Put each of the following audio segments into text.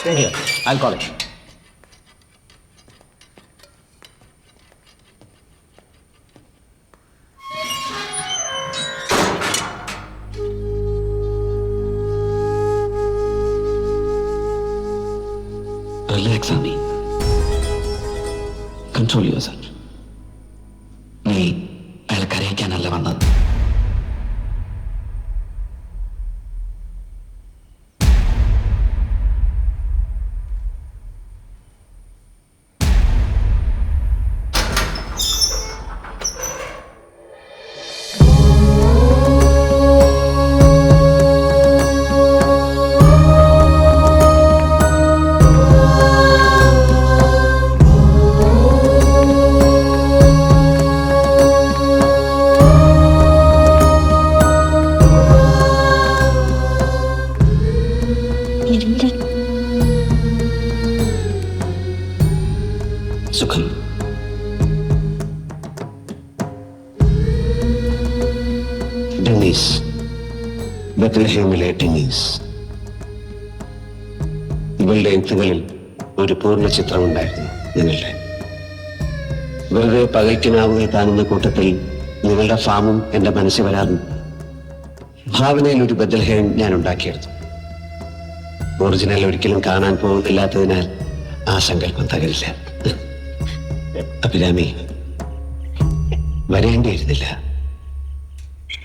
Stay here. I'll call it. Relax, Ami. Control yourself. നീ അയാളെ കരയിക്കാനല്ല വന്നത്. സുഖം. ഡെന്നീസ്, ബത്ലഹേമിലെ ഡെന്നീസ്. ഇവളുടെ എഴുത്തുകളിൽ ഒരു പൂർണ്ണ ചിത്രമുണ്ടായിരുന്നു നിങ്ങളുടെ. വെറുതെ പകയ്ക്കിനാവുകൾ കാണുന്ന കൂട്ടത്തിൽ നിങ്ങളുടെ ഫാമും എന്റെ മനസ്സിൽ വരാറുണ്ട്. ഭാവനയിൽ ഒരു ബത്ലഹേം ഞാൻ ഉണ്ടാക്കിയെടുത്തു. ഒറിജിനൽ ഒരിക്കലും കാണാൻ പോകുന്നില്ലാത്തതിനാൽ ആ സങ്കല്പം തകരില്ല. അഭിരാമി, വരേണ്ടിയിരുന്നില്ല.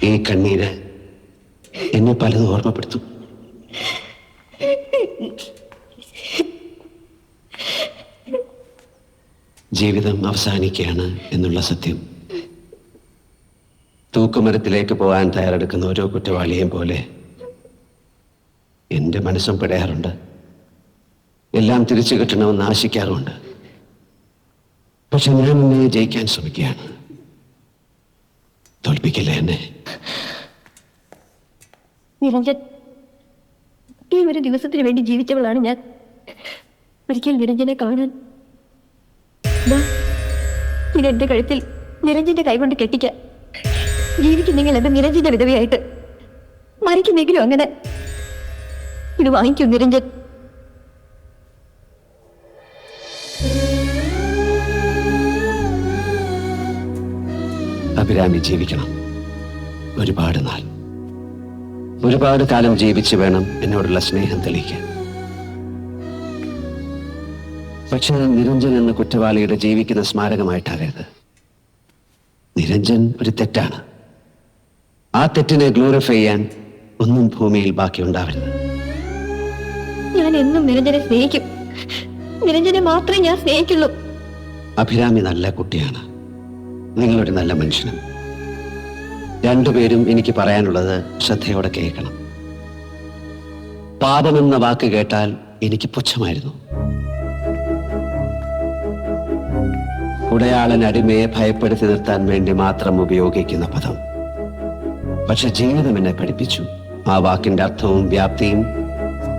ഈ കണ്ണീര് എന്നെ പലതും ഓർമ്മപ്പെടുത്തും. ജീവിതം അവസാനിക്കുകയാണ് എന്നുള്ള സത്യം തൂക്കുമരത്തിലേക്ക് പോകാൻ തയ്യാറെടുക്കുന്ന ഓരോ കുറ്റവാളിയെയും പോലെ എന്റെ മനസ്സും പിടയാറുണ്ട്. എല്ലാം തിരിച്ചു കിട്ടണമെന്ന് ആശിക്കാറുമുണ്ട്. പക്ഷെ ഞാൻ എന്നെ ജയിക്കാൻ ശ്രമിക്കുകയാണ്. തോൽപ്പിക്കില്ല എന്നെ. നിരഞ്ജൻ, ഈ ഒരു ദിവസത്തിന് വേണ്ടി ജീവിച്ചവളാണ് ഞാൻ. ഒരിക്കൽ നിരഞ്ജനെ കാണാൻ ഇതെന്റെ കഴുത്തിൽ നിരഞ്ജന്റെ കൈകൊണ്ട് കെട്ടിക്ക. ജീവിക്കുന്നെങ്കിൽ എന്റെ നിരഞ്ജന്റെ വിധവയായിട്ട്, മരിക്കുന്നെങ്കിലും അങ്ങനെ. ഇത് വാങ്ങിക്കൂ നിരഞ്ജൻ. അഭിരാമി ജീവിക്കണം. ഒരുപാട് കാലം ജീവിച്ച് വേണം എന്നോടുള്ള സ്നേഹം തെളിയിക്കാൻ. പക്ഷെ നിരഞ്ജൻ എന്ന കുറ്റവാളിയുടെ ജീവിക്കുന്ന സ്മാരകമായിട്ടാകരുത്. നിരഞ്ജൻ ഒരു തെറ്റാണ്. ആ തെറ്റിനെ ഗ്ലോറിഫൈ ചെയ്യാൻ ഒന്നും ഭൂമിയിൽ ബാക്കിയുണ്ടാവരുത്. ഞാൻ എന്നും നിരഞ്ജനെ സ്നേഹിക്കും. നിരഞ്ജനെ മാത്രമേ ഞാൻ സ്നേഹിക്കുള്ളൂ. അഭിരാമി നല്ല കുട്ടിയാണ്. നിങ്ങളൊരു നല്ല മനുഷ്യനും. രണ്ടുപേരും എനിക്ക് പറയാനുള്ളത് ശ്രദ്ധയോടെ കേൾക്കണം. പാപമെന്ന വാക്ക് കേട്ടാൽ എനിക്ക് പുച്ഛമായിരുന്നു. ഉടയാളൻ അടിമയെ ഭയപ്പെടുത്തി നിർത്താൻ വേണ്ടി മാത്രം ഉപയോഗിക്കുന്ന പദം. പക്ഷെ ജീവിതം എന്നെ പഠിപ്പിച്ചു ആ വാക്കിന്റെ അർത്ഥവും വ്യാപ്തിയും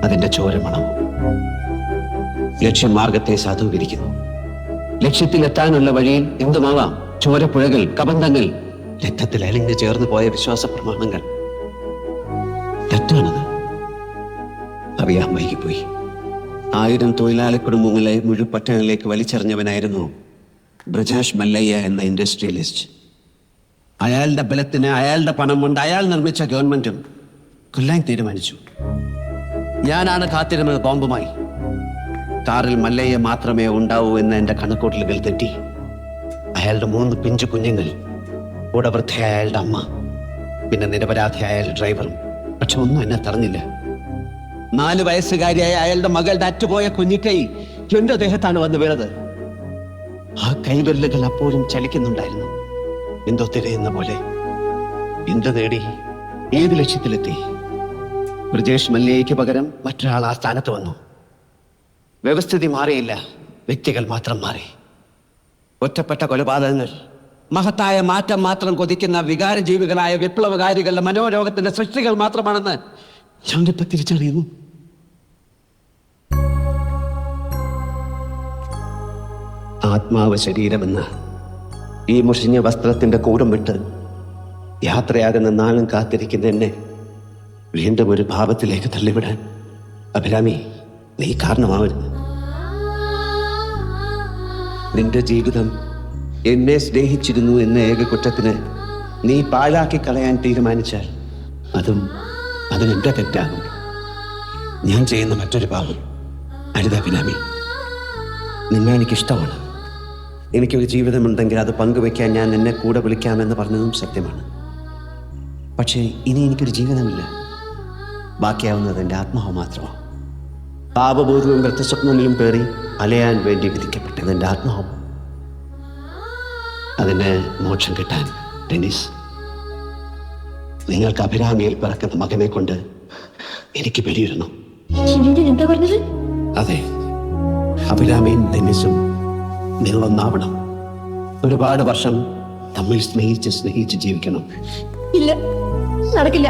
അതിന്റെ ചോരമണവും. ലക്ഷ്യമാർഗത്തെ സാധൂകരിക്കുന്നു. ലക്ഷ്യത്തിലെത്താനുള്ള വഴിയിൽ എന്തുമാവാം. ചോരപ്പുഴകൾ, കബന്ധങ്ങൾ, രക്തത്തിൽ അലിഞ്ഞു ചേർന്ന് പോയ വിശ്വാസ പ്രമാണങ്ങൾ. തെറ്റാണത്. അറിയാൻ വൈകിപ്പോയി. 1000 തൊഴിലാളി കുടുംബങ്ങളെ മുഴുപട്ടണങ്ങളിലേക്ക് വലിച്ചെറിഞ്ഞവനായിരുന്നു ബ്രജേഷ് മല്ലയ്യ എന്ന ഇൻഡസ്ട്രിയലിസ്റ്റ്. അയാളുടെ ബലത്തിന്, അയാളുടെ പണം കൊണ്ട് അയാൾ നിർമ്മിച്ച ഗവൺമെന്റും കൊല്ലാൻ തീരുമാനിച്ചു. ഞാനാണ് കാത്തിരുന്നത് ബോംബുമായി. കാറിൽ മല്ലയ്യ മാത്രമേ ഉണ്ടാവൂ എന്ന എന്റെ കണക്കൂട്ടലുകൾ തെറ്റി. അയാളുടെ 3 പിഞ്ചു കുഞ്ഞുങ്ങൾ, കൂടെ വൃദ്ധയായ അയാളുടെ അമ്മ, പിന്നെ നിരപരാധിയായ ഡ്രൈവറും. പക്ഷെ ഒന്നും എന്നെ തടഞ്ഞില്ല. 4 വയസ്സുകാരിയായ അയാളുടെ മകളുടെ അറ്റുപോയ കുഞ്ഞിക്കൈ എന്റെ ദേഹത്താണ് വന്ന് വീണത്. ആ കൈവിരലുകൾ അപ്പോഴും ചലിക്കുന്നുണ്ടായിരുന്നു. എന്തോ തിരയുന്ന പോലെ. എന്ത് നേടി, ഏത് ലക്ഷ്യത്തിലെത്തി? ബ്രജേഷ് മല്ലയ്യയ്ക്ക് പകരം മറ്റൊരാൾ ആ സ്ഥാനത്ത് വന്നു. വ്യവസ്ഥിതി മാറിയില്ല, വ്യക്തികൾ മാത്രം മാറി. ഒറ്റപ്പെട്ട കൊലപാതകങ്ങൾ, മഹത്തായ മാറ്റം മാത്രം കൊതിക്കുന്ന വികാരജീവികളായ വിപ്ലവകാരികളുടെ മനോരോഗത്തിന്റെ സൃഷ്ടികൾ മാത്രമാണെന്ന് ഞാനിപ്പോ തിരിച്ചറിയുന്നു. ആത്മാവ് ശരീരമെന്ന ഈ മുഷിഞ്ഞ വസ്ത്രത്തിന്റെ കൂടം വിട്ട് യാത്രയാകുന്ന നാളും കാത്തിരിക്കുന്ന എന്നെ വീണ്ടും ഒരു ഭാവത്തിലേക്ക് തള്ളിവിടാൻ അഭിരാമി നീ കാരണമാവരുത്. നിന്റെ ജീവിതം എന്നെ സ്നേഹിച്ചിരുന്നു എന്ന ഏക കുറ്റത്തിന് നീ പാഴാക്കി കളയാൻ തീരുമാനിച്ചാൽ അതിനെന്റെ തെറ്റാകും. ഞാൻ ചെയ്യുന്ന മറ്റൊരു പാപം അരുതഭിരാമി. നിന്നെ എനിക്കിഷ്ടമാണ്. എനിക്കൊരു ജീവിതമുണ്ടെങ്കിൽ അത് പങ്കുവെക്കാൻ ഞാൻ നിന്നെ കൂടെ വിളിക്കാമെന്ന് പറഞ്ഞതും സത്യമാണ്. പക്ഷേ ഇനി എനിക്കൊരു ജീവിതമില്ല. ബാക്കിയാവുന്നത് എൻ്റെ ആത്മാവ് മാത്രമാണ്. പാപപൂർവ്വം വ്യർത്ഥസ്വപ്നങ്ങളിലും പേറി അലയാൻ വേണ്ടി വിധിക്കപ്പെട്ടത് എൻ്റെ ആത്മാവ്. അതിന് മോക്ഷം കിട്ടാൻ ഡെന്നിസ്, നിങ്ങൾക്ക് അഭിരാമിയിൽ പിറക്കുന്ന മകനെ കൊണ്ട് എനിക്ക് വെളിയിടണം. എന്താ പറഞ്ഞത്? അതെ, അഭിരാമിയും ഡെന്നിസും നിങ്ങളൊന്നാവണം. ഒരുപാട് വർഷം തമ്മിൽ സ്നേഹിച്ച് ജീവിക്കണം. ഇല്ല, നടക്കില്ല.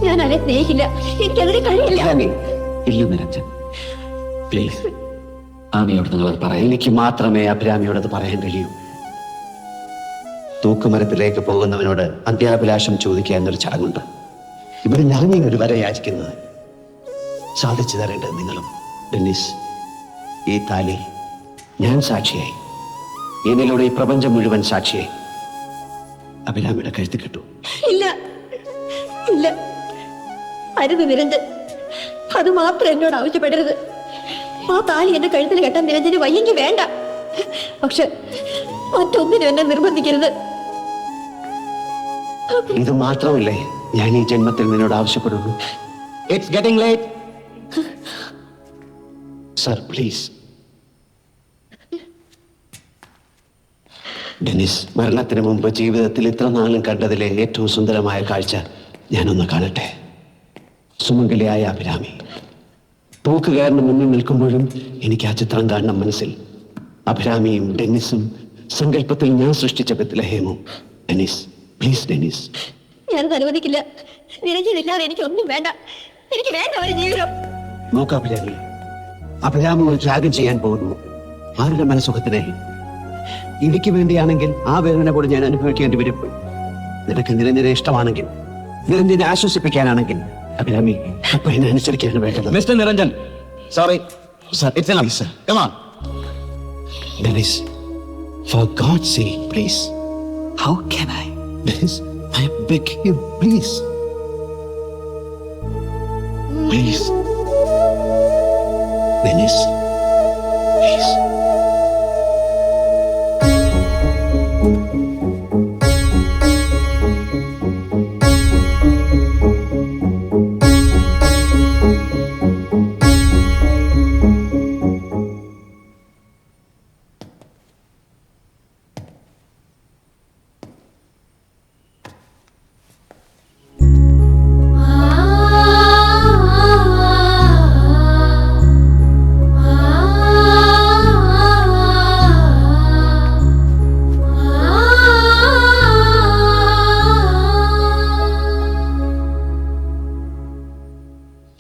ഞാൻ അവരെ സ്നേഹിക്കില്ല. എനിക്കതിന് കഴിയില്ല. ഇല്ല നിരഞ്ജൻ, പ്ലീസ്. ആമിയോട് നിങ്ങളത് പറയാം. എനിക്ക് മാത്രമേ അഭിരാമിയോട് അത് പറയാൻ കഴിയൂ. തൂക്കുമരത്തിലേക്ക് പോകുന്നവനോട് അന്ത്യാഭിലാഷം ചോദിക്കുക എന്നൊരു ചടങ്ങുണ്ട്. ഇവിടെ ഞാൻ ഒരു വര യാചിക്കുന്നത് സാധിച്ചു തരേണ്ടത് നിങ്ങളും. ഡെന്നിസ്, ഈ താലി ഞാൻ സാക്ഷിയായി, എന്നിലൂടെ ഈ പ്രപഞ്ചം മുഴുവൻ സാക്ഷിയായി അഭിരാമിയുടെ കഴുത്തി കിട്ടു. ഇല്ല, ഇല്ല, അരുത് നിരഞ്ജൻ. അത് മാത്രം എന്നോട് ആവശ്യപ്പെടരുത്. ആ താലി എന്റെ കഴുത്തിൽ കെട്ടാൻ നിരഞ്ജന് വയ്യെങ്കിൽ വേണ്ട. പക്ഷെ മറ്റൊന്നിനും എന്നെ നിർബന്ധിക്കരുത്. ഇത് മാത്രമല്ലേ ഞാൻ ഈ ജന്മത്തിൽ നിന്നോട് ആവശ്യപ്പെടുന്നു. It's getting late sir, please. Dennis, മരണത്തിന് മുമ്പ് ജീവിതത്തിൽ ഇത്ര നാളും കണ്ടതിലെ ഏറ്റവും സുന്ദരമായ കാഴ്ച ഞാനൊന്ന് കാണട്ടെ. സുമംഗലിയായ അഭിരാമി തൂക്കുകാരന് മുന്നിൽ നിൽക്കുമ്പോഴും എനിക്ക് ആ ചിത്രം കാണണം മനസ്സിൽ. അഭിരാമിയും ഡെന്നിസും സങ്കല്പത്തിൽ ഞാൻ സൃഷ്ടിച്ച ബെത്ലഹേമും. Dennis, please Dennis. ഞാനത് അനുവദിക്കില്ല. നിരഞ്ജനില്ലാതെ എനിക്കൊന്നും വേണ്ട. എനിക്ക് വേണ്ട ഒരു ജീവിതം. നോക്ക് അഭിരാമി, അഭിരാമി ഒരു ത്യാഗം ചെയ്യാൻ പോകുന്നു. ആരുടെ മനസ്സുഖത്തിനെ? എനിക്ക് വേണ്ടിയാണെങ്കിൽ ആ വേദന കൂടെ ഞാൻ അനുഭവിക്കേണ്ടി വരും. നിനക്ക് നിരഞ്ജനെ ഇഷ്ടമാണെങ്കിൽ, നിരഞ്ജനെ ആശ്വസിപ്പിക്കാനാണെങ്കിൽ അഭിരാമി അപ്പൊ എന്നെ അനുസരിക്കാണ് വേണ്ടത്. Mister Niranjan, sorry sir, it's enough sir. Come on Dennis, for God's sake, please. How can I? Dennis, I beg you, please. Please. Dennis, please.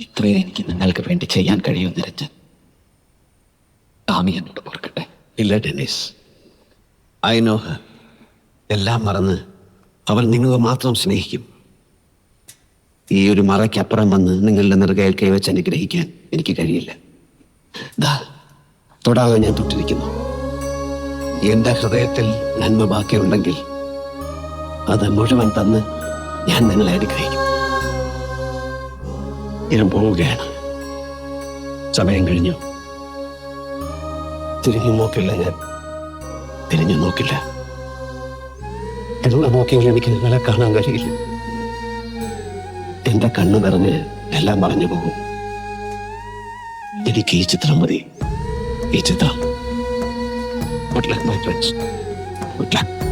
ഇത്രയും എനിക്ക് നിങ്ങൾക്ക് വേണ്ടി ചെയ്യാൻ കഴിയും നിരഞ്ജൻ. ആമി എന്നോട് ഓർക്കട്ടെ. ഇല്ല ഡെന്നിസ്, ഐ നോ ഹർ. എല്ലാം മറന്ന് അവൾ നിങ്ങളെ മാത്രം സ്നേഹിക്കും. ഈ ഒരു മറയ്ക്കപ്പുറം വന്ന് നിങ്ങളുടെ നെറുകയിൽ കൈവച്ച് അനുഗ്രഹിക്കാൻ എനിക്ക് കഴിയില്ല. ദാ തൊടാതെ ഞാൻ തൊട്ടിരിക്കുന്നു. എന്റെ ഹൃദയത്തിൽ നന്മ ബാക്കിയുണ്ടെങ്കിൽ അത് മുഴുവൻ തന്ന് ഞാൻ നിങ്ങളെ അനുഗ്രഹിക്കും. ഞാൻ പോവുകയാണ്. സമയം കഴിഞ്ഞു. തിരിഞ്ഞു നോക്കില്ല. ഞാൻ തിരിഞ്ഞു നോക്കില്ല. എന്നുള്ള നോക്കിയെങ്കിൽ എനിക്ക് നിങ്ങളെ കാണാൻ കഴിയില്ല. എന്റെ കണ്ണു നിറഞ്ഞ് എല്ലാം പറഞ്ഞു പോകും. എനിക്ക് ഈ ചിത്രം മതി. ഈ ചിത്രം. Good luck, my friends. Good luck.